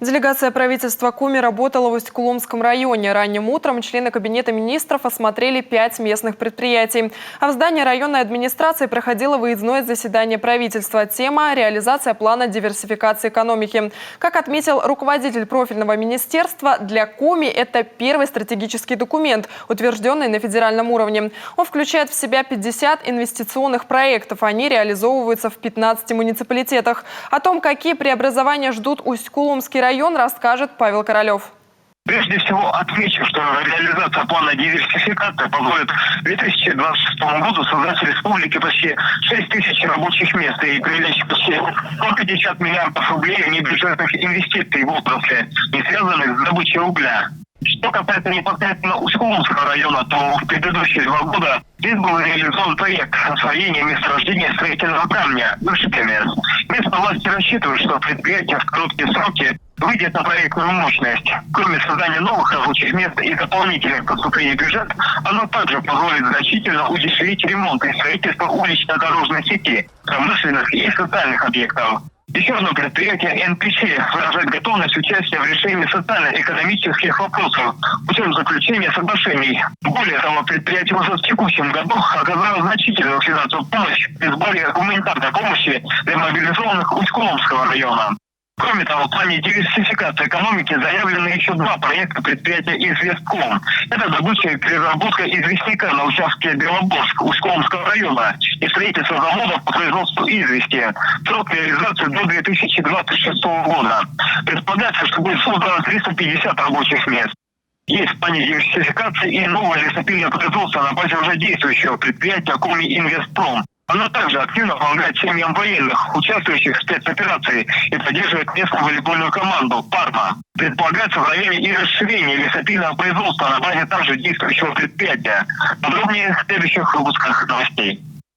Делегация правительства Коми работала в Усть-Куломском районе. Ранним утром члены Кабинета министров осмотрели 5 местных предприятий. А в здании районной администрации проходило выездное заседание правительства. Тема – реализация плана диверсификации экономики. Как отметил руководитель профильного министерства, для Коми это первый стратегический документ, утвержденный на федеральном уровне. Он включает в себя 50 инвестиционных проектов. Они реализовываются в 15 муниципалитетах. О том, какие преобразования ждут Усть-Куломский район, расскажет Павел Королев. Прежде всего отмечу, что реализация плана диверсификации позволит к 2026 году создать в республике почти 6 тысяч рабочих мест и привлечь почти 150 миллиардов рублей внебюджетных инвестиций в отрасли, не связанных с добычей угля. Что касается непосредственно Усть-Куломского района, то в предыдущие 2 года здесь был реализован проект освоения месторождения строительного камня Ишиками. Местные власти рассчитывают, что предприятие в короткие сроки выйдет на проектную мощность. Кроме создания новых рабочих мест и дополнительных поступлений в бюджет, оно также позволит значительно удешевить ремонт и строительство улично-дорожной сети, промышленных и социальных объектов. Еще одно предприятие НПС выражает готовность участия в решении социально-экономических вопросов путем заключения соглашений. Более того, предприятие уже в текущем году оказало значительную финансовую помощь при сборе гуманитарной помощи для мобилизованных Усть-Куломского района. Кроме того, в плане диверсификации экономики заявлены еще 2 проекта предприятия «Известком». Это добыча и переработка известняка на участке Белоборск Усть-Куломского района и строительство завода по производству извести. Срок реализации до 2026 года. Предполагается, что будет создано 350 рабочих мест. Есть в плане диверсификации и новое лесопильное производство на базе уже действующего предприятия «Коми Инвестпром». Оно также активно помогает семьям военных, участвующих в спецоперации, и поддерживает местную волейбольную команду «Парма». Предполагается в районе и расширение лесопильного производства на базе также действующего предприятия. Подробнее в следующих выпусках новостей.